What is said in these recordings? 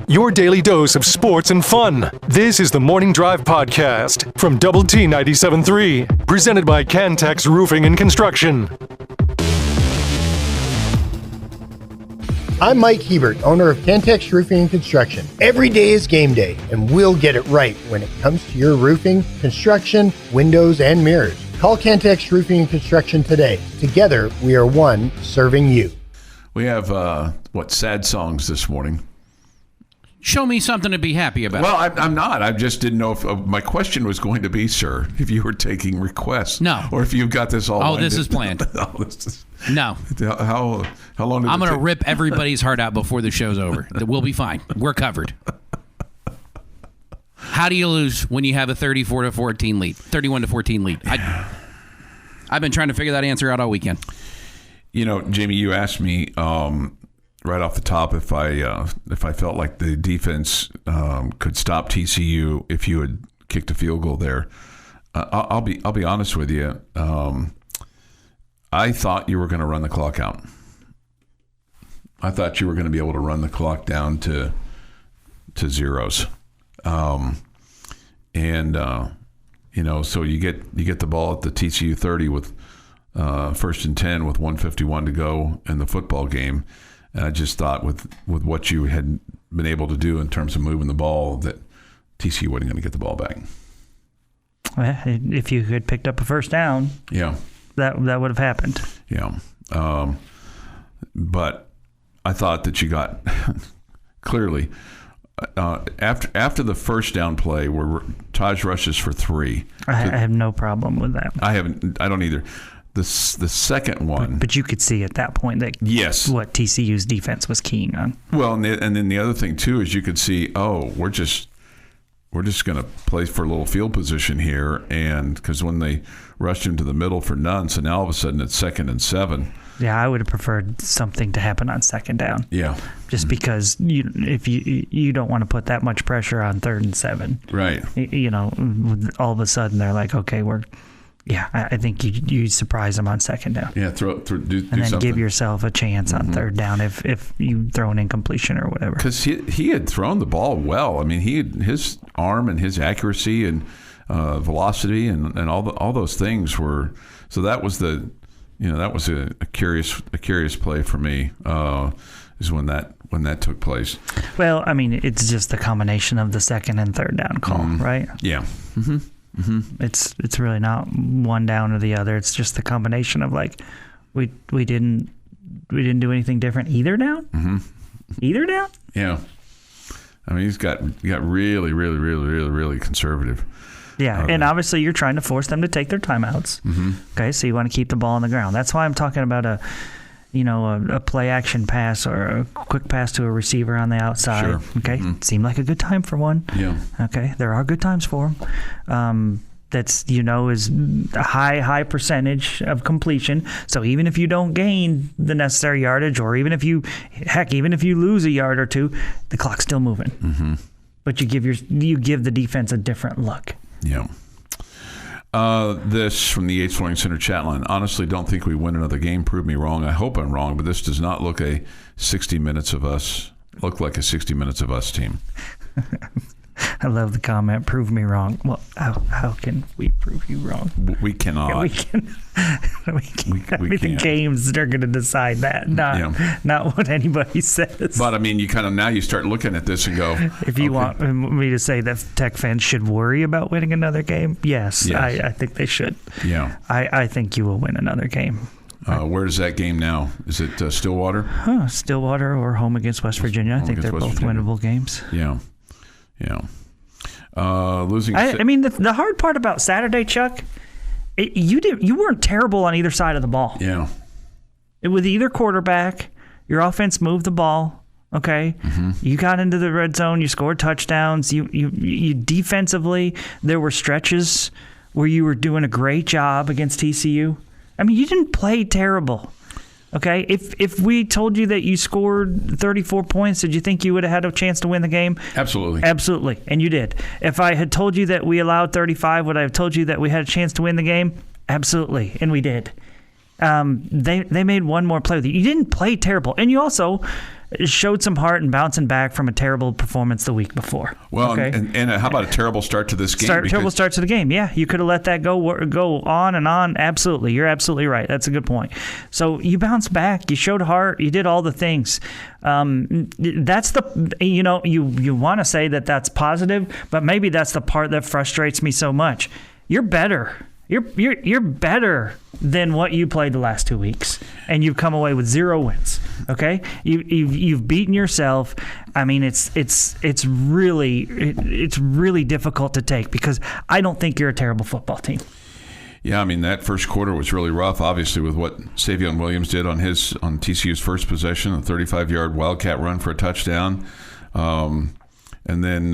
Your daily dose of sports and fun. This is the Morning Drive Podcast from Double T 97.3, presented by Cantex Roofing and Construction. I'm Mike Hebert, owner of Cantex Roofing and Construction. Every day is game day, and we'll get it right when it comes to your roofing, construction, windows, and mirrors. Call Cantex Roofing and Construction today. Together, we are one serving you. We have, sad songs this morning? Show me something to be happy about. Well, I'm not. I just didn't know if my question was going to be, sir, if you were taking requests. No. Or if you've got this all Oh, this is planned. No. How long did I'm going to rip everybody's heart out before the show's over. We'll be fine. We're covered. How do you lose when you have a 31-14 lead? I've been trying to figure that answer out all weekend. You know, Jamie, you asked me right off the top if I felt like the defense could stop TCU if you had kicked a field goal there. I'll be honest with you. I thought you were going to run the clock out. I thought you were going to be able to run the clock down to zeros. So you get the ball at the TCU 30 with first and 10 with 1:51 to go in the football game. And I just thought with what you had been able to do in terms of moving the ball that TCU wasn't going to get the ball back. Well, if you had picked up a first down, yeah, that would have happened. Yeah, but I thought that you got clearly after the first down play where Taj rushes for 3. I have no problem with that. I don't either. The second one, but you could see at that point that yes, what TCU's defense was keying on. Well, and then the other thing too is you could see, we're just going to play for a little field position here, and because when they rushed him to the middle for none, so now all of a sudden it's 2nd and 7. Yeah, I would have preferred something to happen on second down. Yeah, just because if you don't want to put that much pressure on 3rd and 7, right? All of a sudden they're like, okay, I think you surprise them on second down. Yeah, do and then something. Give yourself a chance on third down if you throw an incompletion or whatever. Because he had thrown the ball well. I mean, his arm and his accuracy and velocity and all those things were. So that was a curious play for me. Is when that took place. Well, I mean, it's just the combination of the second and third down call, right? Yeah. Mm-hmm. Mm-hmm. It's really not one down or the other. It's just the combination of like we didn't do anything different either down. Mm-hmm. Either down. Yeah, I mean he got really, really, really, really, really conservative. Yeah, and obviously you're trying to force them to take their timeouts. Mm-hmm. Okay, so you want to keep the ball on the ground. That's why I'm talking about a play action pass or a quick pass to a receiver on the outside. Sure. Okay, seemed like a good time for one. Yeah. Okay, there are good times for them. That's is a high percentage of completion. So even if you don't gain the necessary yardage, or even if you lose a yard or two, the clock's still moving. Mm-hmm. But you give the defense a different look. Yeah. This from the Yates Flooring Center chat line. Honestly, don't think we win another game. Prove me wrong. I hope I'm wrong, but this does not look like a 60 minutes of us team. I love the comment. Prove me wrong. Well, how can we prove you wrong? We cannot. Yeah, we can. The games are going to decide that, not what anybody says. But I mean, you kind of now you start looking at this and go. If you want me to say that Tech fans should worry about winning another game, yes. I think they should. Yeah. I think you will win another game. Where is that game now? Is it Stillwater? Stillwater or home against West Virginia. I think they're both winnable games. Yeah. Yeah. Losing. I mean, the hard part about Saturday, Chuck, you weren't terrible on either side of the ball. Yeah. With either quarterback, your offense moved the ball. Okay. Mm-hmm. You got into the red zone. You scored touchdowns. You defensively, there were stretches where you were doing a great job against TCU. I mean, you didn't play terrible. Okay, if we told you that you scored 34 points, did you think you would have had a chance to win the game? Absolutely. Absolutely, and you did. If I had told you that we allowed 35, would I have told you that we had a chance to win the game? Absolutely, and we did. they made one more play with you. You didn't play terrible, and you also showed some heart in bouncing back from a terrible performance the week before. Well, okay? and how about a terrible start to this game? Terrible start to the game. Yeah, you could have let that go on and on. Absolutely, you're absolutely right. That's a good point. So you bounced back. You showed heart. You did all the things. That's the you want to say that that's positive, but maybe that's the part that frustrates me so much. You're better. You're better than what you played the last 2 weeks, and you've come away with 0 wins. Okay, you've beaten yourself. I mean, it's really difficult to take because I don't think you're a terrible football team. Yeah, I mean, that first quarter was really rough, obviously, with what Savion Williams did on TCU's first possession, a 35-yard Wildcat run for a touchdown. And then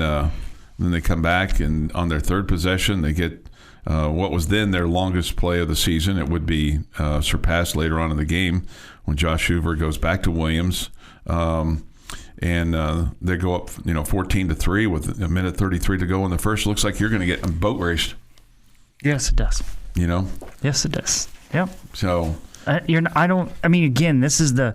they come back, and on their third possession, they get what was then their longest play of the season. It would be surpassed later on in the game when Josh Hoover goes back to Williams. And they go up 14-3 with a minute 33 to go in the first. Looks like you're going to get boat raced. Yes, it does. Yes, it does. Yep. So again, this is the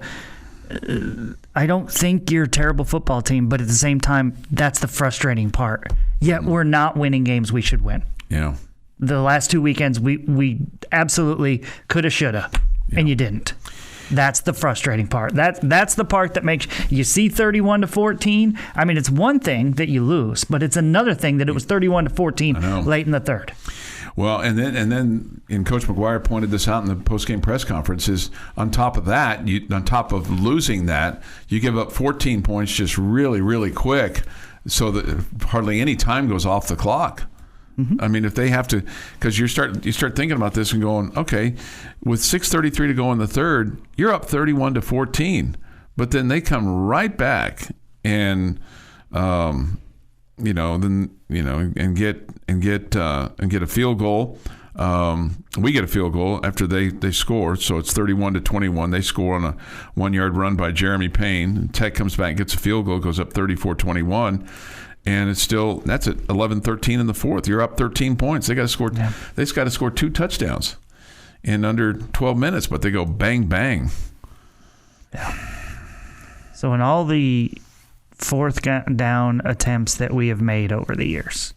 I don't think you're a terrible football team, but at the same time, that's the frustrating part. Yet we're not winning games we should win. Yeah. The last 2 weekends, we absolutely coulda, shoulda, and you didn't. That's the frustrating part. That's the part that makes you see 31-14. I mean, it's one thing that you lose, but it's another thing that it was 31-14 late in the third. Well, and then Coach McGuire pointed this out in the post-game press conference, is on top of that, on top of losing that, you give up 14 points just really, really quick so that hardly any time goes off the clock. Mm-hmm. I mean, if they have to, because you start thinking about this and going, okay, with 6:33 to go in the third, you're up 31-14, but then they come right back and and get a field goal. We get a field goal after they score, so it's 31-21. They score on a 1-yard run by Jeremy Payne. Tech comes back, gets a field goal, goes up 34-21. And it's still, that's at 11-13 in the fourth. You're up 13 points. They got to score. Yeah. They just got to score 2 touchdowns in under 12 minutes, but they go bang bang. Yeah. So in all the fourth down attempts that we have made over the years,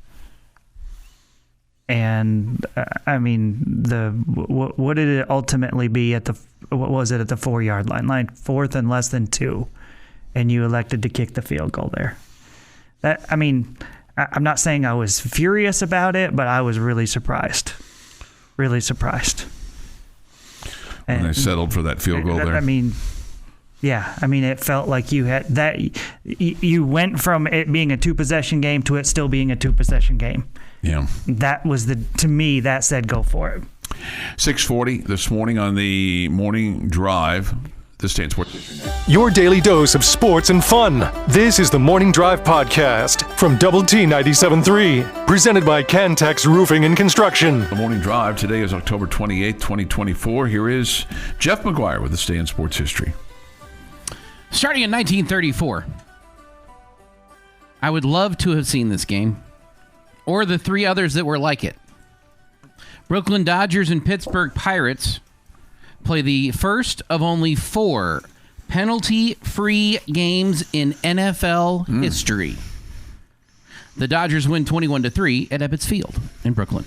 and what did it ultimately be at the 4-yard line, fourth and less than 2, and you elected to kick the field goal there. I'm not saying I was furious about it, but I was really surprised. Really surprised. When they settled for that field goal there. It felt like you had that. You went from it being a 2-possession game to it still being a 2-possession game. Yeah. That was to me, that said go for it. 6:40 this morning on the morning drive. This State Sports History. Your daily dose of sports and fun. This is the Morning Drive Podcast from Double T 97.3, presented by Cantex Roofing and Construction. The Morning Drive today is October 28th, 2024. Here is Jeff McGuire with this day in sports history. Starting in 1934, I would love to have seen this game, or the 3 others that were like it. Brooklyn Dodgers and Pittsburgh Pirates play the first of only 4 penalty-free games in NFL history. The Dodgers win 21-3 at Ebbets Field in Brooklyn.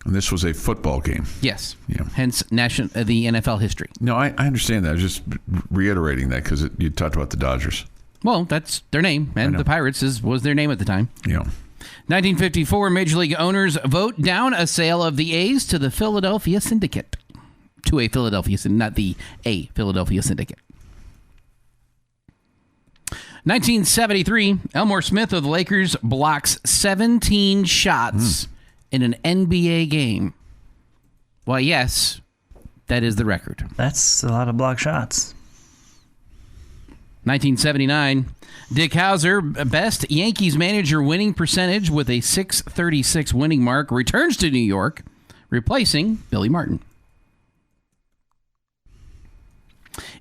And this was a football game. Yes. Yeah. Hence the NFL history. No, I understand that. I was just reiterating that because you talked about the Dodgers. Well, that's their name, and the Pirates was their name at the time. Yeah. 1954, Major League owners vote down a sale of the A's to the Philadelphia Syndicate. To a Philadelphia Syndicate, not the A Philadelphia Syndicate. 1973, Elmore Smith of the Lakers blocks 17 shots in an NBA game. Why, yes, that is the record. That's a lot of block shots. 1979, Dick Hauser, best Yankees manager winning percentage with a .636 winning mark, returns to New York, replacing Billy Martin.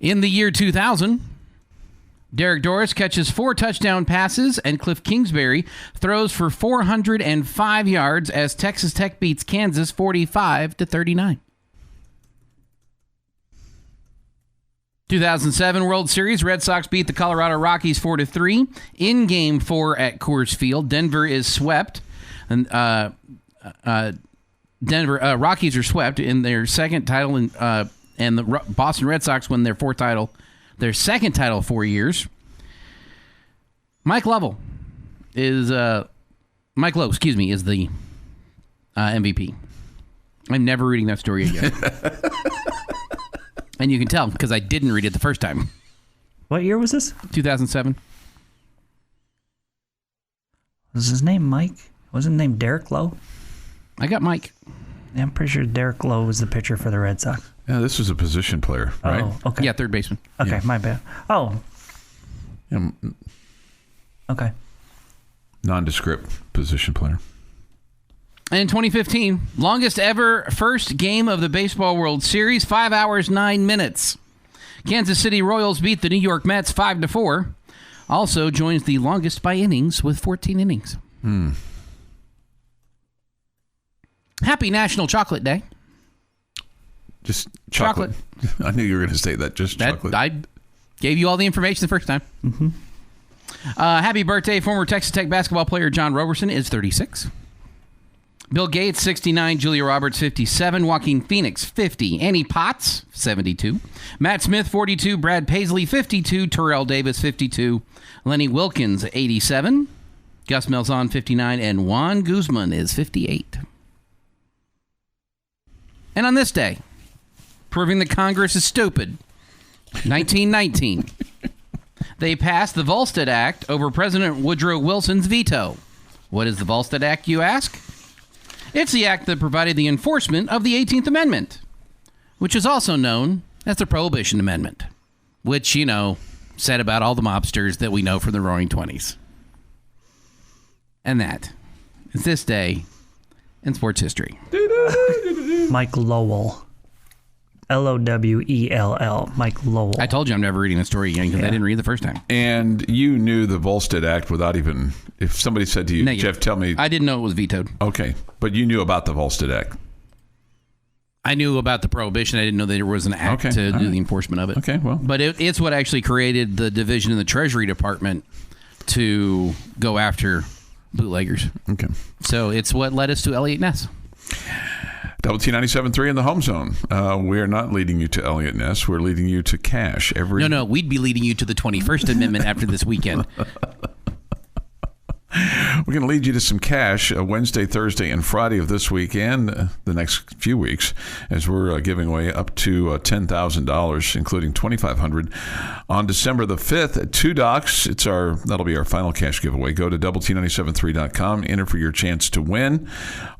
In the year 2000, Derek Doris catches 4 touchdown passes, and Cliff Kingsbury throws for 405 yards as Texas Tech beats Kansas 45-39. 2007 World Series, Red Sox beat the Colorado Rockies 4-3 in Game 4 at Coors Field. Denver is swept, and Rockies are swept in their second title, and the Boston Red Sox win their second title in 4 years. Mike Lowe is the MVP. I'm never reading that story again. And you can tell because I didn't read it the first time. What year was this? 2007. Was his name Mike? Wasn't his name Derek Lowe? I got Mike. Yeah, I'm pretty sure Derek Lowe was the pitcher for the Red Sox. Yeah, this was a position player, right? Oh, okay. Yeah, third baseman. Okay, Yeah. my bad. Oh, Yeah, okay. nondescript position player. And in 2015, longest ever first game of the Baseball World Series, 5 hours, 9 minutes. Kansas City Royals beat the New York Mets 5-4. Also joins the longest by innings with 14 innings. Happy National Chocolate Day. Just chocolate. I knew you were going to say that. Just chocolate. I gave you all the information the first time. Mm-hmm. Happy birthday, former Texas Tech basketball player John Roberson is 36. Bill Gates, 69. Julia Roberts, 57. Joaquin Phoenix, 50. Annie Potts, 72. Matt Smith, 42. Brad Paisley, 52. Terrell Davis, 52. Lenny Wilkins, 87. Gus Malzahn, 59. And Juan Guzman is 58. And on this day, proving that Congress is stupid, 1919, they passed the Volstead Act over President Woodrow Wilson's veto. What is the Volstead Act, you ask? It's the act that provided the enforcement of the 18th Amendment, which is also known as the Prohibition Amendment, which, said about all the mobsters that we know from the Roaring Twenties. And that is this day in sports history. Mike Lowell. Lowell. Mike Lowell. I told you I'm never reading the story again because I didn't read the first time. And you knew the Volstead Act without even, if somebody said to you, Negative. Jeff, tell me. I didn't know it was vetoed. Okay, but you knew about the Volstead Act. I knew about the prohibition. I didn't know that there was an act to do the enforcement of it. Okay, well. But it's what actually created the division in the Treasury Department to go after bootleggers. Okay. So it's what led us to Elliot Ness. Double T 97.3 in the home zone. We're not leading you to Elliot Ness. We're leading you to cash. No, we'd be leading you to the 21st Amendment after this weekend. We're going to lead you to some cash Wednesday, Thursday, and Friday of this week and the next few weeks, as we're giving away up to $10,000, including $2,500 on December the 5th at 2 Docks. That'll be our final cash giveaway. Go to doublet973.com, enter for your chance to win.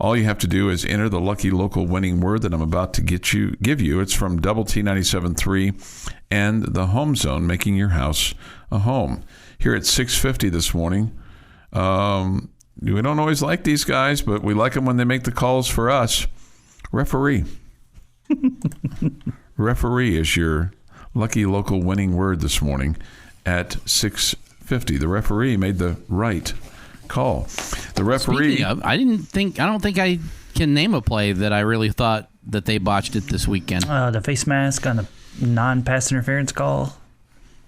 All you have to do is enter the lucky local winning word that I'm about to give you. It's from Double T 97.3 and the Home Zone, making your house a home. Here at 6:50 this morning. We don't always like these guys, but we like them when they make the calls for us. Referee. Referee is your lucky local winning word this morning at 6:50. The referee made the right call. The referee. Speaking of, I don't think I can name a play that I really thought that they botched it this weekend. The face mask on the non-pass interference call.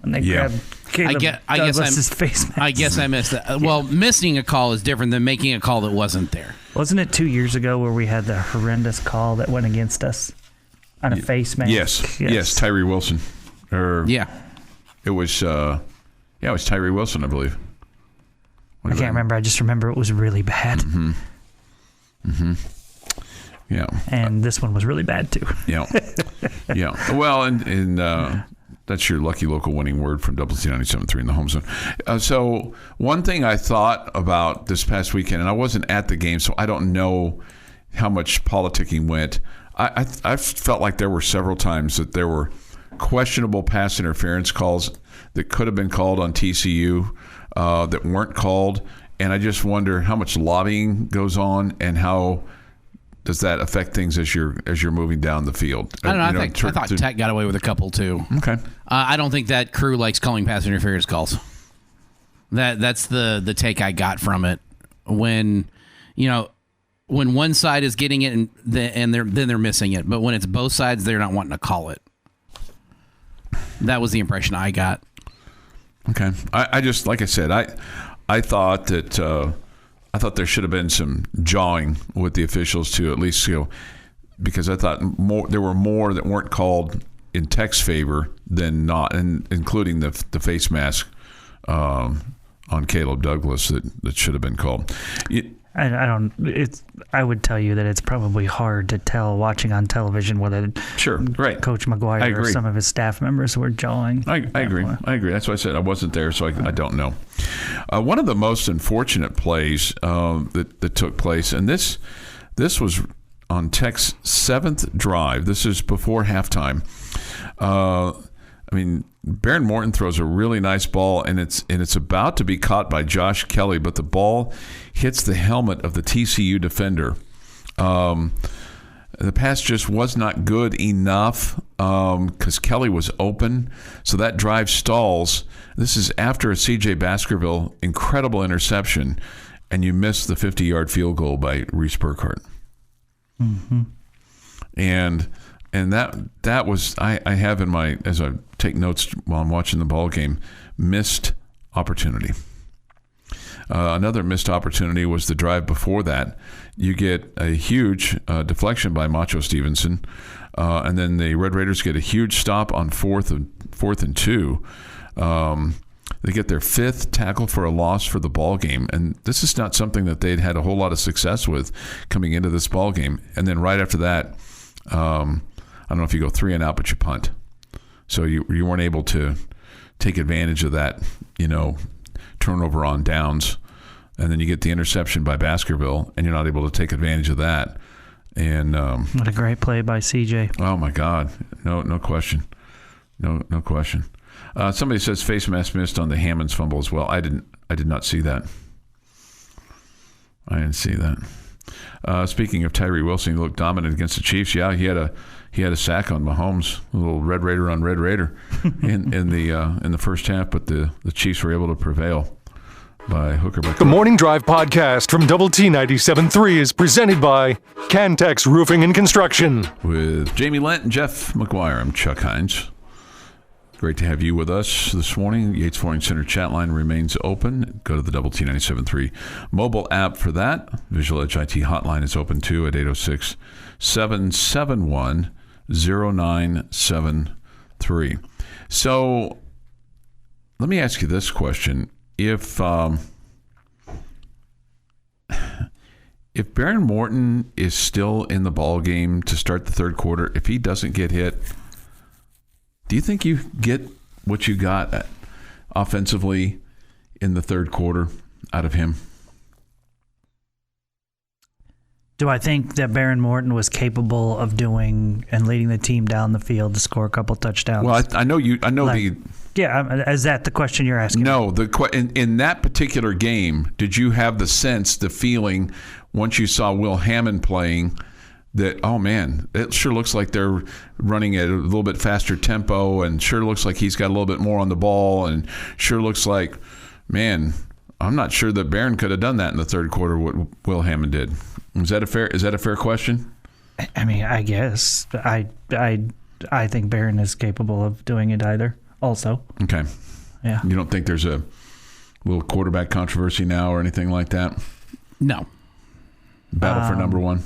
And they grabbed Caleb Douglas's face mask. I guess I missed that. Well, missing a call is different than making a call that wasn't there. Wasn't it 2 years ago where we had the horrendous call that went against us on a face mask? Yes, Tyree Wilson. It was Tyree Wilson, I believe. I can't remember. I just remember it was really bad. Mm-hmm. Yeah. And this one was really bad, too. Yeah. Yeah. Well, and that's your lucky local winning word from Double T 97.3 in the home zone. So one thing I thought about this past weekend, and I wasn't at the game, so I don't know how much politicking went. I felt like there were several times that there were questionable pass interference calls that could have been called on TCU that weren't called. And I just wonder how much lobbying goes on and how does that affect things as you're moving down the field? I don't know. I thought Tech got away with a couple too. Okay. I don't think that crew likes calling pass interference calls. That's the take I got from it. When one side is getting it and they're missing it, but when it's both sides, they're not wanting to call it. That was the impression I got. Okay. I just, like I said, I thought that I thought there should have been some jawing with the officials to at least, because I thought there were more that weren't called in Tech's favor than not, and including the face mask on Caleb Douglas that should have been called. I would tell you that it's probably hard to tell watching on television whether Coach McGuire or some of his staff members were jawing. I agree. That's why I said I wasn't there, so I don't know. One of the most unfortunate plays that took place, and this was on Tech's 7th drive. This is before halftime. Baron Morton throws a really nice ball, and it's about to be caught by Josh Kelly, but the ball hits the helmet of the TCU defender. The pass just was not good enough because Kelly was open, so that drive stalls. This is after a C.J. Baskerville incredible interception, and you miss the 50-yard field goal by Reese Burkhardt. Mm-hmm. And that was, I have in my, as I take notes while I'm watching the ball game, missed opportunity. Another missed opportunity was the drive before that. You get a huge deflection by Macho Stevenson, and then the Red Raiders get a huge stop on fourth and 2. They get their 5th tackle for a loss for the ball game, and this is not something that they'd had a whole lot of success with coming into this ball game. And then right after that, I don't know if you go 3 and out, but you punt. So you weren't able to take advantage of that, turnover on downs. And then you get the interception by Baskerville, and you're not able to take advantage of that. And what a great play by CJ. Oh my God. No question. No question. Somebody says face mask missed on the Hammonds fumble as well. I did not see that. I didn't see that. Speaking of Tyree Wilson, he looked dominant against the Chiefs. Yeah, he had a sack on Mahomes, a little Red Raider on Red Raider in the first half, but the Chiefs were able to prevail by hook or by crook. The Morning Drive podcast from Double T 97.3 is presented by Cantex Roofing and Construction. With Jamie Lent and Jeff McGuire, I'm Chuck Heinz. Great to have you with us this morning. Yates Flooring Center chat line remains open. Go to the Double T 97.3 mobile app for that. Visual Edge IT hotline is open too at 806-771-0973. So let me ask you this question. If Baron Morton is still in the ball game to start the third quarter, if he doesn't get hit, do you think you get what you got offensively in the third quarter out of him? Do I think that Baron Morton was capable of doing and leading the team down the field to score a couple touchdowns? Well, I know you. I know Yeah, is that the question you're asking? No, in that particular game, did you have the sense, the feeling, once you saw Will Hammond playing, that, oh man, it sure looks like they're running at a little bit faster tempo, and sure looks like he's got a little bit more on the ball, and sure looks like, man, I'm not sure that Barron could have done that in the third quarter, what Will Hammond did. Is that a fair question? I mean, I guess I think Barron is capable of doing it either. Also, okay, yeah. You don't think there's a little quarterback controversy now or anything like that? No. Battle for number one.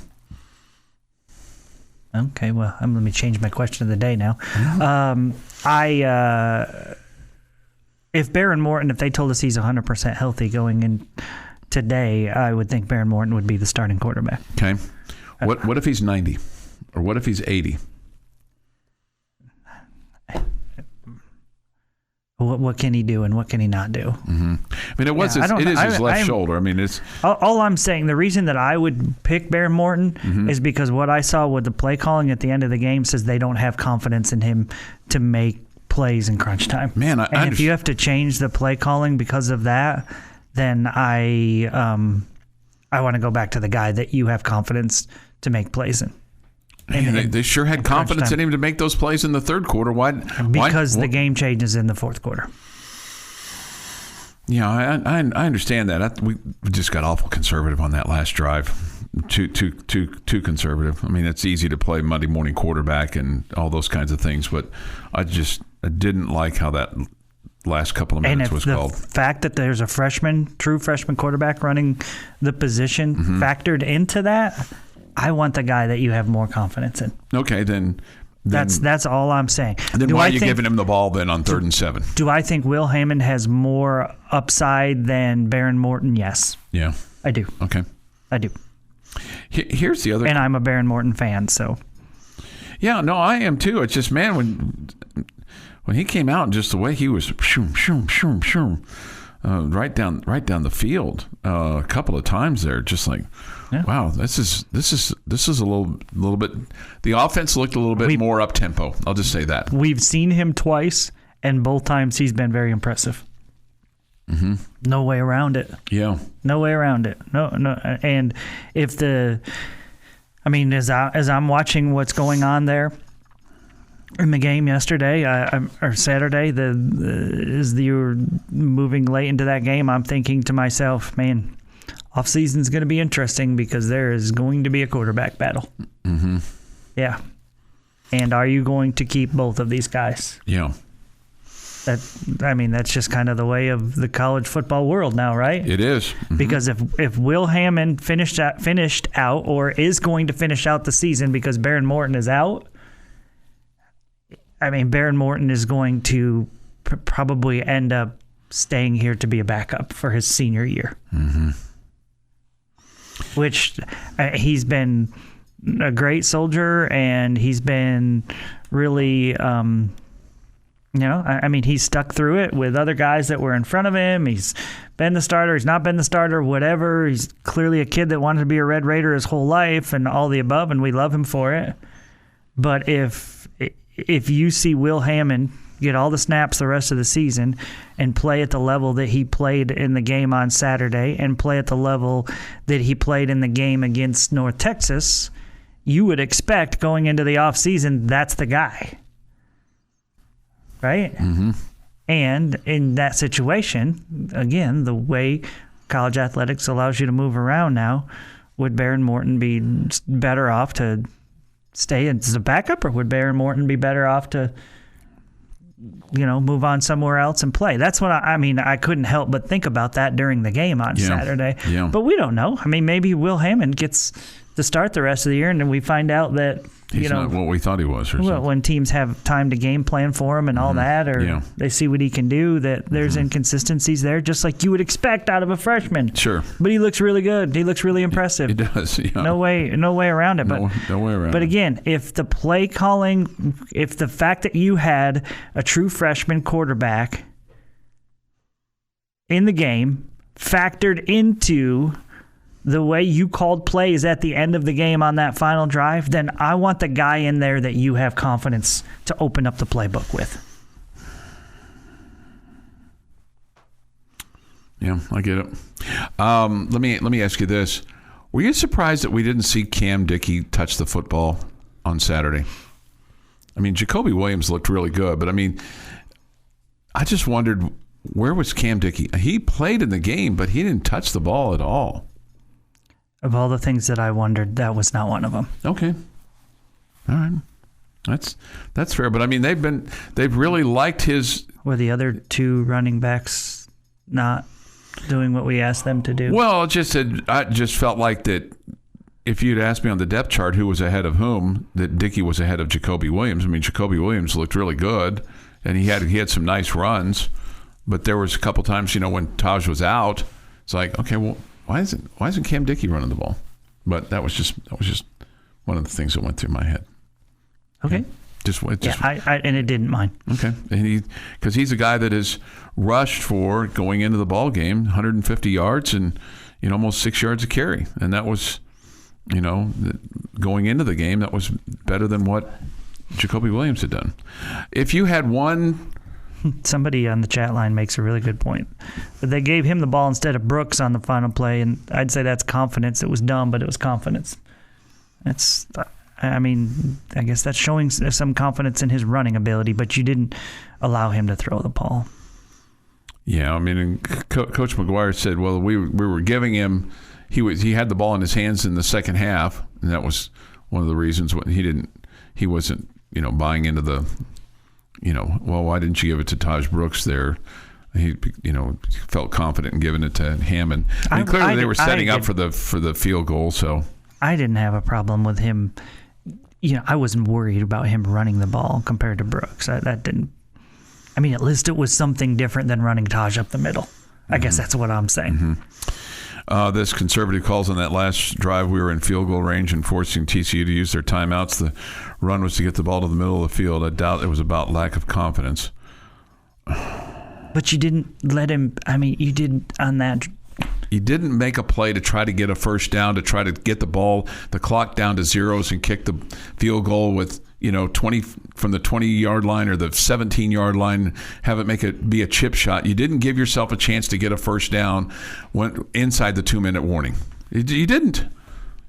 Okay, well, let me change my question of the day now. If Baron Morton, if they told us he's 100% healthy going in today, I would think Baron Morton would be the starting quarterback. Okay. What if he's 90? Or what if he's 80? What can he do and what can he not do? Mm-hmm. I mean, it is his left shoulder. I mean, it's all I'm saying. The reason that I would pick Baron Morton is because what I saw with the play calling at the end of the game says they don't have confidence in him to make plays in crunch time. Man, if you have to change the play calling because of that, then I want to go back to the guy that you have confidence to make plays in. Man, they sure had confidence in him to make those plays in the third quarter. Why? Because the game changes in the fourth quarter. Yeah, I understand that. We just got awful conservative on that last drive. Too conservative. I mean, it's easy to play Monday morning quarterback and all those kinds of things, but didn't like how that last couple of minutes was called. And if the fact that there's a true freshman quarterback running the position factored into that, I want the guy that you have more confidence in. Okay, then that's all I'm saying. Then why are you giving him the ball then on 3rd and 7? Do I think Will Hammond has more upside than Baron Morton? Yes. Yeah. I do. Okay. I do. Here's the other... And I'm a Baron Morton fan, so... Yeah, no, I am too. It's just, man, when he came out and just the way he was right down the field a couple of times there, just like, wow, this is a little bit. The offense looked a little bit more up tempo. I'll just say that. We've seen him twice, and both times he's been very impressive. Mm-hmm. No way around it. Yeah. No way around it. No. And if as I'm watching what's going on there in the game yesterday or Saturday, as you were moving late into that game, I'm thinking to myself, man, off season's going to be interesting because there is going to be a quarterback battle. Mm-hmm. Yeah. And are you going to keep both of these guys? Yeah. That's just kind of the way of the college football world now, right? It is. Mm-hmm. Because if Will Hammond finished out or is going to finish out the season because Baron Morton is out, Baron Morton is going to probably end up staying here to be a backup for his senior year. Mm-hmm. Which he's been a great soldier, and he's been really... he's stuck through it with other guys that were in front of him. He's been the starter. He's not been the starter, whatever. He's clearly a kid that wanted to be a Red Raider his whole life and all the above, and we love him for it. But if you see Will Hammond get all the snaps the rest of the season and play at the level that he played in the game on Saturday and play at the level that he played in the game against North Texas, you would expect going into the offseason, that's the guy. Right? Mm-hmm. And in that situation, again, the way college athletics allows you to move around now, would Baron Morton be better off to stay as a backup, or would Baron Morton be better off to, move on somewhere else and play? That's what I couldn't help but think about that during the game on Saturday. Yeah. But we don't know. Maybe Will Hammond gets to start the rest of the year, and then we find out that he's not what we thought he was. When teams have time to game plan for him and all that, or they see what he can do, that there's inconsistencies there, just like you would expect out of a freshman. Sure. But he looks really good. He looks really impressive. He does. Yeah. No way around it. No way around it. But again, if the play calling, if the fact that you had a true freshman quarterback in the game factored into the way you called plays at the end of the game on that final drive, then I want the guy in there that you have confidence to open up the playbook with. Yeah, I get it. Let me ask you this. Were you surprised that we didn't see Cam Dickey touch the football on Saturday? Jacoby Williams looked really good, but I just wondered, where was Cam Dickey? He played in the game, but he didn't touch the ball at all. Of all the things that I wondered, that was not one of them. Okay. All right. That's fair. But they've really liked his. Were the other two running backs not doing what we asked them to do? Well, I just felt like that if you'd asked me on the depth chart who was ahead of whom, that Dickey was ahead of Jacoby Williams. Jacoby Williams looked really good, and he had some nice runs. But there was a couple times, when Taj was out, it's like, okay, well, why isn't Cam Dickey running the ball? But that was just one of the things that went through my head. Okay. And it didn't mine. Okay, and because he's a guy that is rushed for going into the ball game 150 yards and almost 6 yards a carry, and that was going into the game, that was better than what Jacoby Williams had done. If you had one. Somebody on the chat line makes a really good point. But they gave him the ball instead of Brooks on the final play, and I'd say that's confidence. It was dumb, but it was confidence. I guess that's showing some confidence in his running ability, but you didn't allow him to throw the ball. Yeah, Coach McGuire said, well, we were giving him, he had the ball in his hands in the second half, and that was one of the reasons he wasn't, buying into well, why didn't you give it to Taj Brooks there? He, felt confident in giving it to Hammond. Clearly they were setting up for the field goal. So I didn't have a problem with him. I wasn't worried about him running the ball compared to Brooks. That didn't. I mean, at least it was something different than running Taj up the middle. I guess that's what I'm saying. This conservative calls on that last drive. We were in field goal range and forcing TCU to use their timeouts. The run was to get the ball to the middle of the field. I doubt it was about lack of confidence. But you didn't let him. I mean, you did on that. You didn't make a play to try to get a first down, to try to get the clock down to zeros and kick the field goal with 20 from the 20-yard line or the 17-yard line, have it be a chip shot. You didn't give yourself a chance to get a first down inside the 2-minute warning. You didn't.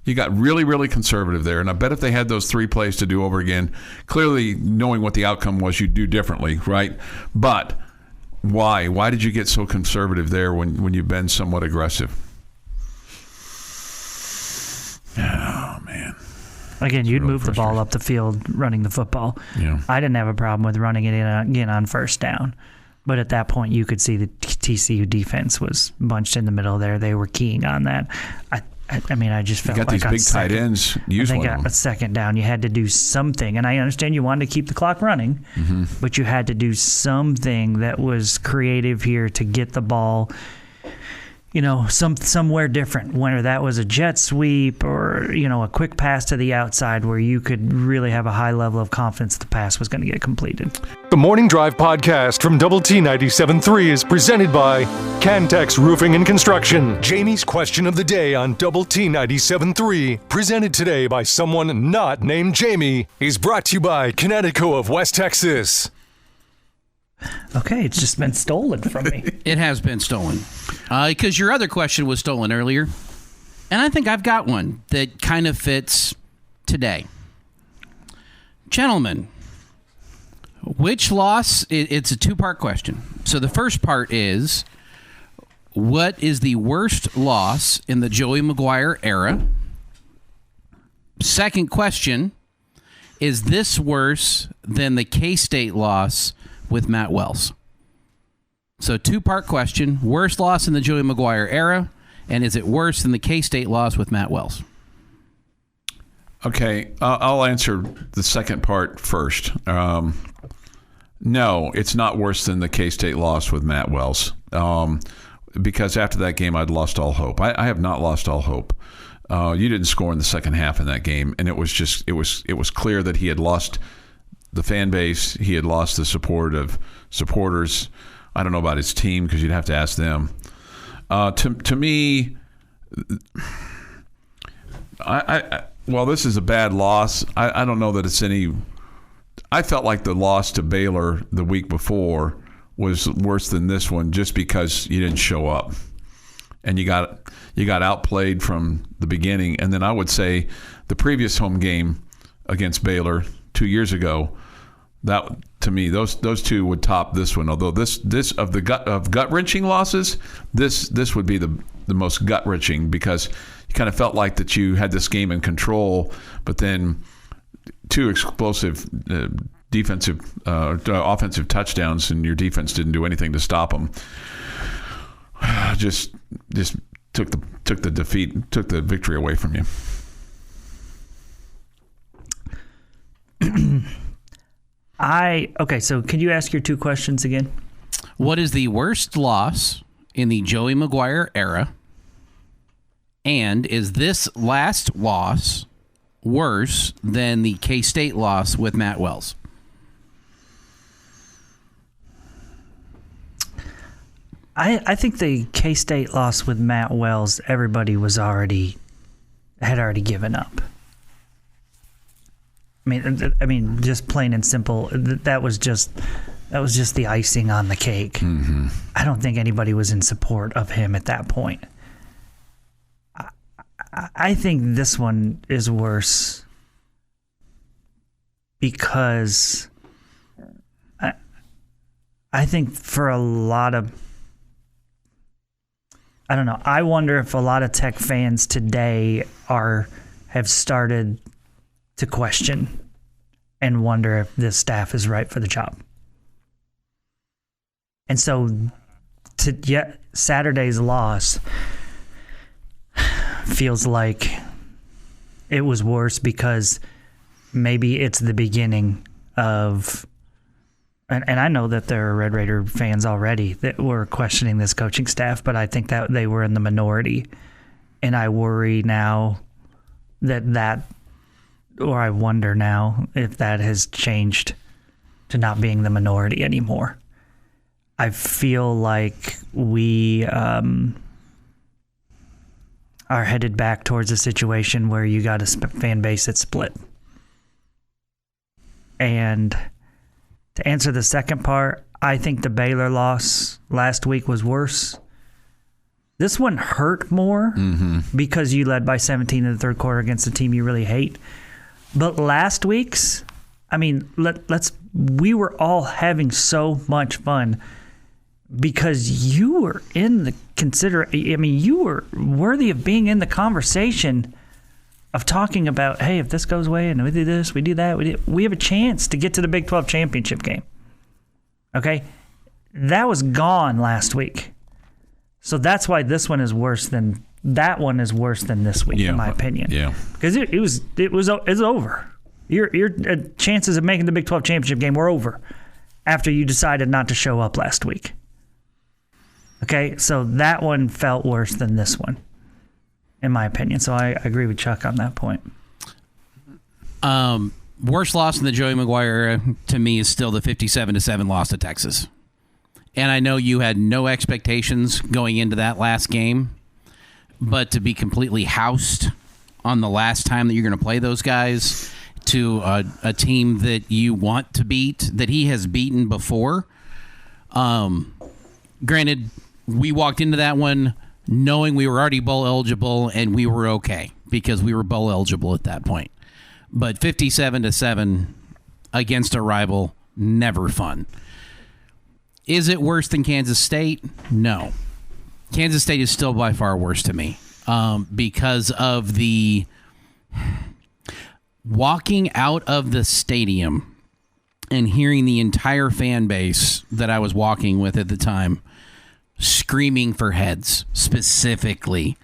You got really, really conservative there. And I bet if they had those 3 plays to do over again, clearly knowing what the outcome was, you'd do differently, right? But why? Why did you get so conservative there when you've been somewhat aggressive? Oh, man. Again, you'd move the ball up the field running the football. Yeah. I didn't have a problem with running it in again on first down. But at that point, you could see the TCU defense was bunched in the middle there. They were keying on that. I just felt like these big tight ends. Use one of them. A second down, you had to do something. And I understand you wanted to keep the clock running, but you had to do something that was creative here to get the ball, somewhere different. Whether that was a jet sweep or, a quick pass to the outside where you could really have a high level of confidence the pass was going to get completed. The Morning Drive podcast from Double T 97.3 is presented by Cantex Roofing and Construction. Jamie's question of the day on Double T 97.3, presented today by someone not named Jamie, is brought to you by Connecticut of West Texas. Okay, it's just been stolen from me. It has been stolen. Because your other question was stolen earlier. And I think I've got one that kind of fits today. Gentlemen, which loss? It's a 2-part question. So the first part is, what is the worst loss in the Joey McGuire era? Second question, is this worse than the K-State loss with Matt Wells? So 2-part question, worst loss in the Joey McGuire era, and is it worse than the K-State loss with Matt Wells? Okay, I'll answer the second part first. No, it's not worse than the K-State loss with Matt Wells, because after that game, I'd lost all hope. I have not lost all hope. You didn't score in the second half in that game, and it was clear that he had lost the fan base. He had lost the support of supporters. I don't know about his team because you'd have to ask them. To me, well, this is a bad loss. I don't know that it's any. I felt like the loss to Baylor the week before was worse than this one just because you didn't show up and you got outplayed from the beginning. And then I would say the previous home game against Baylor 2 years ago, that to me those two would top this one. Although this of gut wrenching losses, this would be the most gut wrenching because you kind of felt like that you had this game in control, but then 2 explosive offensive touchdowns, and your defense didn't do anything to stop them. Just took the victory away from you. So can you ask your 2 questions again? What is the worst loss in the Joey McGuire era? And is this last loss worse than the K-State loss with Matt Wells? I think the K-State loss with Matt Wells, everybody had already given up. I mean, just plain and simple. That was just the icing on the cake. Mm-hmm. I don't think anybody was in support of him at that point. I think this one is worse because I think for a lot of, I don't know, I wonder if a lot of Tech fans today have started to question and wonder if this staff is right for the job. And so Saturday's loss feels like it was worse because maybe it's the beginning of, and I know that there are Red Raider fans already that were questioning this coaching staff, but I think that they were in the minority. And I worry now or I wonder now if that has changed to not being the minority anymore. I feel like we are headed back towards a situation where you got a fan base that's split. And to answer the second part, I think the Baylor loss last week was worse. This one hurt more because you led by 17 in the third quarter against a team you really hate. But last week's, I mean, we were all having so much fun because you were you were worthy of being in the conversation of talking about, hey, if this goes away and we do this, we do that, we have a chance to get to the Big 12 championship game. Okay? That was gone last week. So that's why this one is worse than this week, in my opinion. Yeah. Because it's over. Your chances of making the Big 12 championship game were over after you decided not to show up last week. Okay, so that one felt worse than this one, in my opinion. So I agree with Chuck on that point. Worst loss in the Joey McGuire era, to me, is still the 57-7 loss to Texas. And I know you had no expectations going into that last game, but to be completely housed on the last time that you're going to play those guys to a team that you want to beat, that he has beaten before. Granted, we walked into that one knowing we were already bowl eligible, and we were okay because we were bowl eligible at that point. But 57-7 against a rival, never fun. Is it worse than Kansas State? No. Kansas State is still by far worse to me because of the walking out of the stadium and hearing the entire fan base that I was walking with at the time screaming for heads specifically.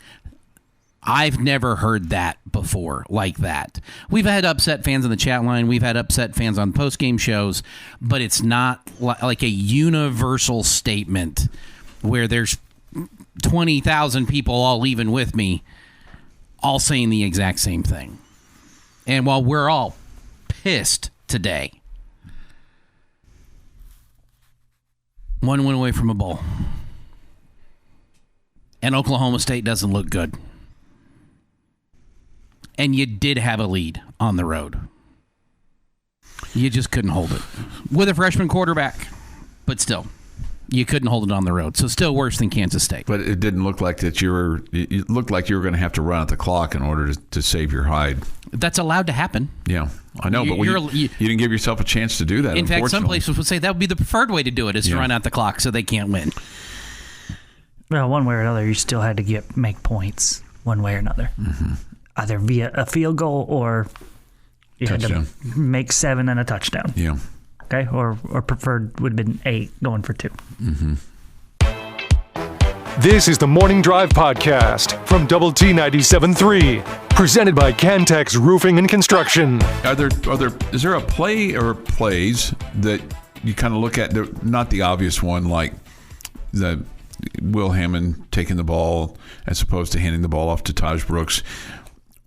I've never heard that before like that. We've had upset fans on the chat line. We've had upset fans on post-game shows, but it's not like a universal statement where there's 20,000 people all leaving with me, all saying the exact same thing. And while we're all pissed today, one went away from a bowl. And Oklahoma State doesn't look good. And you did have a lead on the road. You just couldn't hold it. With a freshman quarterback. But still, you couldn't hold it on the road. So still worse than Kansas State. But it didn't look like that it looked like you were going to have to run out the clock in order to save your hide. That's allowed to happen. Yeah, I know, but you didn't give yourself a chance to do that. In fact, some places would say that would be the preferred way to do it, is to run out the clock so they can't win. Well, one way or another, you still had to make points one way or another. Mm-hmm. Either via a field goal or you touchdown. Had to make 7 and a touchdown. Yeah. Okay, or preferred would have been 8 going for 2. Mm-hmm. This is the Morning Drive Podcast from Double T 97.3, presented by Cantex Roofing and Construction. Is there a play or plays that you kind of look at, not the obvious one, like the Will Hammond taking the ball as opposed to handing the ball off to Taj Brooks?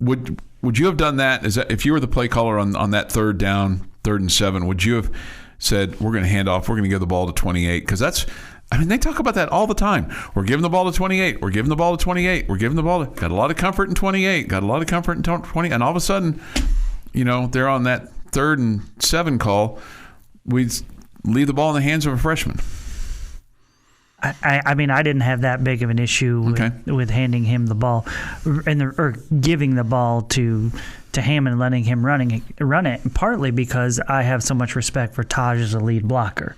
Would you have done that? Is that if you were the play caller on that third down, 3rd and 7, would you have said, we're going to hand off, we're going to give the ball to 28? Because they talk about that all the time. We're giving the ball to 28. We're giving the ball to 28. We're giving the ball to, got a lot of comfort in 28. Got a lot of comfort in 20. And all of a sudden, they're on that 3rd and 7 call. We leave the ball in the hands of a freshman. I mean, I didn't have that big of an issue with handing him the ball or giving the ball to Hammond and letting him run it, partly because I have so much respect for Taj as a lead blocker.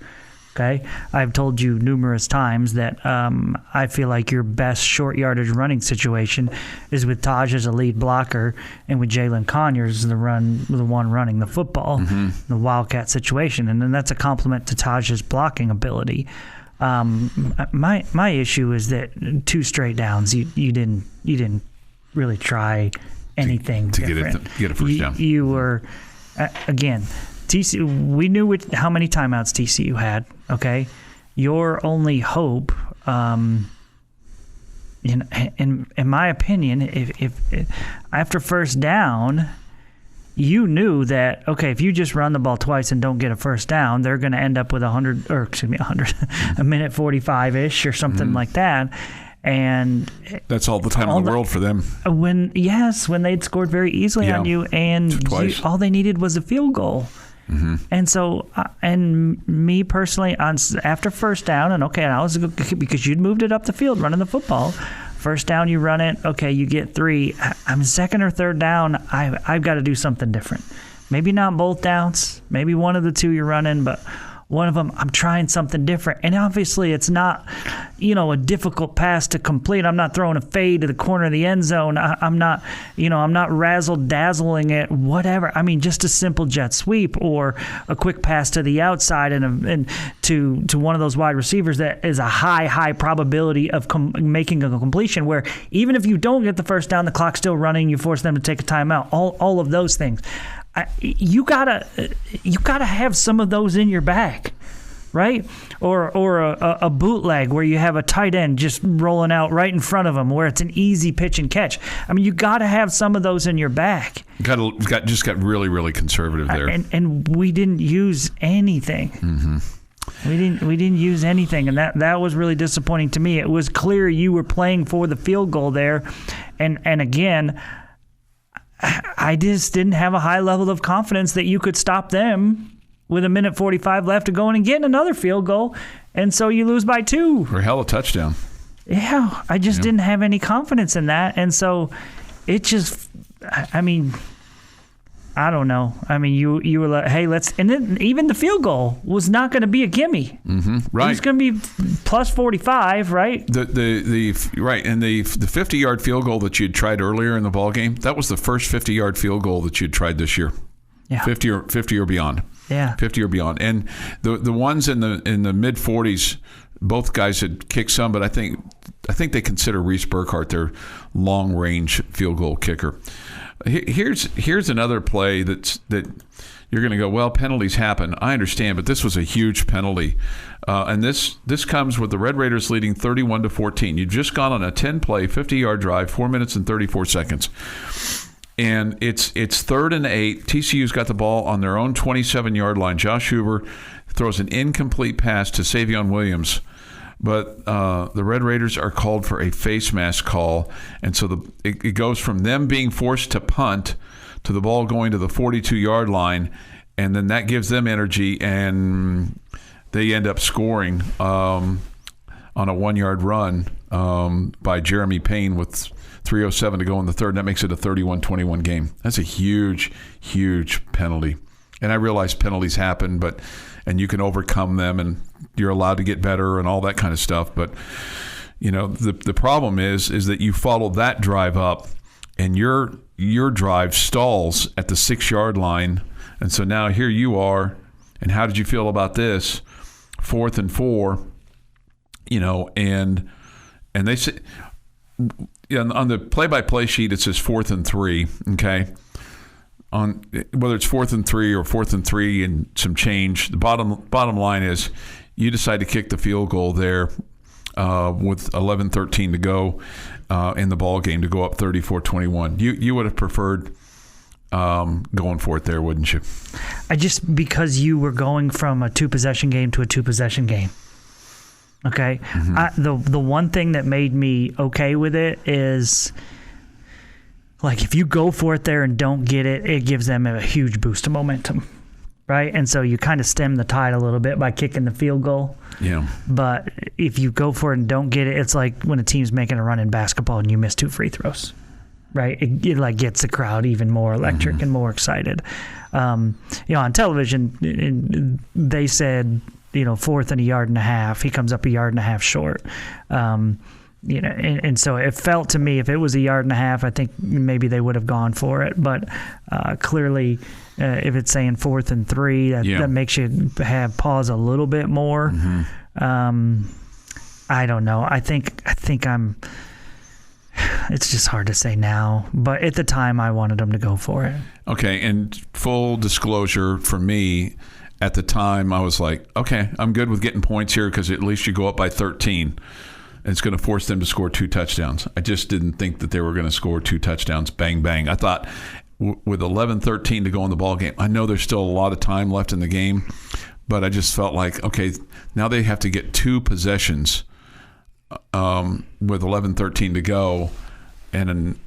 Okay, I've told you numerous times that I feel like your best short yardage running situation is with Taj as a lead blocker and with Jalen Conyers the one running the football, the Wildcat situation, and then that's a compliment to Taj's blocking ability. My issue is that 2 straight downs, you didn't really try anything to different. get a first down. You were again, TCU. We knew how many timeouts TCU had. Okay, your only hope, in my opinion, if after first down, you knew that, okay, if you just run the ball twice and don't get a first down, they're going to end up with a minute 45-ish or something like that. And that's all the time in the world for them. When they'd scored very easily on you, and all they needed was a field goal. Mm-hmm. And so, and me personally, after first down, and okay, I was because you'd moved it up the field running the football. First down, you run it. Okay, you get 3. I'm second or third down. I've got to do something different. Maybe not both downs. Maybe one of the 2 you're running, but one of them, I'm trying something different. And obviously, it's not, a difficult pass to complete. I'm not throwing a fade to the corner of the end zone. I'm not razzle-dazzling it, whatever. I mean, just a simple jet sweep or a quick pass to the outside and to one of those wide receivers that is a high probability of making a completion, where even if you don't get the first down, the clock's still running, you force them to take a timeout. All of those things. You gotta have some of those in your bag, right? Or a bootleg where you have a tight end just rolling out right in front of them, where it's an easy pitch and catch. I mean, you gotta have some of those in your bag. Got really, really conservative there, and we didn't use anything. Mm-hmm. We didn't use anything, and that was really disappointing to me. It was clear you were playing for the field goal there, and again, I just didn't have a high level of confidence that you could stop them with a minute 45 left to go in and get another field goal, and so you lose by 2. Or hell, a touchdown. Yeah, I just didn't have any confidence in that, and so it just, I mean, I don't know. I mean, you were like, hey, let's, and then even the field goal was not going to be a gimme. Mm-hmm, right. It was going to be plus 45, right? Right, and the 50-yard field goal that you had tried earlier in the ball game, that was the first 50-yard field goal that you had tried this year. Yeah. 50 or beyond. Yeah. 50 or beyond. And the ones in the mid 40s, both guys had kicked some, but I think they consider Reese Burkhardt their long range field goal kicker. Here's another play that you're going to go, well, penalties happen. I understand, but this was a huge penalty, and this comes with the Red Raiders leading 31-14. You've just gone on a 10-play, 50-yard drive, 4 minutes and 34 seconds, and it's 3rd and 8. TCU's got the ball on their own 27-yard line. Josh Hoover throws an incomplete pass to Savion Williams. But the Red Raiders are called for a face mask call, and so it goes from them being forced to punt to the ball going to the 42-yard line, and then that gives them energy, and they end up scoring on a 1-yard run by Jeremy Payne with 3:07 to go in the third. That makes it a 31-21 game. That's a huge, huge penalty. And I realize penalties happen, and you can overcome them, and you're allowed to get better and all that kind of stuff. But, the problem is that you follow that drive up, and your drive stalls at the 6-yard line. And so now here you are, and how did you feel about this? 4th and 4, and they say on the play-by-play sheet it says 4th and 3, okay? On whether it's 4th and 3 or 4th and 3 and some change, the bottom line is you decide to kick the field goal there with 11:13 to go in the ball game to go up 34-21. You would have preferred going for it there, wouldn't you? Because you were going from a 2-possession game to a 2-possession game. Okay, mm-hmm. The one thing that made me okay with it is, like, if you go for it there and don't get it, it gives them a huge boost of momentum, right? And so you kind of stem the tide a little bit by kicking the field goal. Yeah. But if you go for it and don't get it, it's like when a team's making a run in basketball and you miss 2 free throws, right? It like gets the crowd even more electric and more excited. On television, they said, 4th and 1.5 yards. He comes up 1.5 yards short. And so it felt to me, if it was 1.5 yards, I think maybe they would have gone for it. But clearly, if it's saying 4th and 3, that makes you have pause a little bit more. Mm-hmm. I don't know. I think I'm. It's just hard to say now, but at the time, I wanted them to go for it. Okay, and full disclosure for me, at the time, I was like, okay, I'm good with getting points here because at least you go up by 13. And it's going to force them to score 2 touchdowns. I just didn't think that they were going to score 2 touchdowns, bang, bang. I thought with 11-13 to go in the ball game, I know there's still a lot of time left in the game, but I just felt like, okay, now they have to get 2 possessions with 11-13 to go, and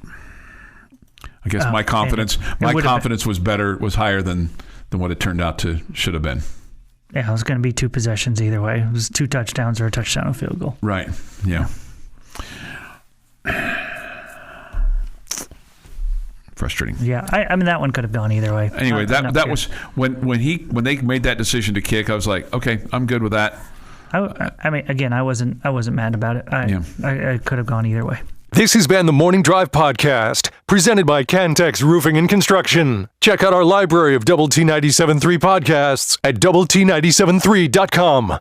I guess my confidence was higher than what it turned out to should have been. Yeah, it was going to be 2 possessions either way. It was 2 touchdowns or a touchdown and field goal. Right. Yeah. Frustrating. Yeah, I mean that one could have gone either way. Anyway, that was when they made that decision to kick. I was like, okay, I'm good with that. I mean, again, I wasn't mad about it. I could have gone either way. This has been the Morning Drive Podcast, presented by Cantex Roofing and Construction. Check out our library of Double T 97.3 podcasts at doublet973.com.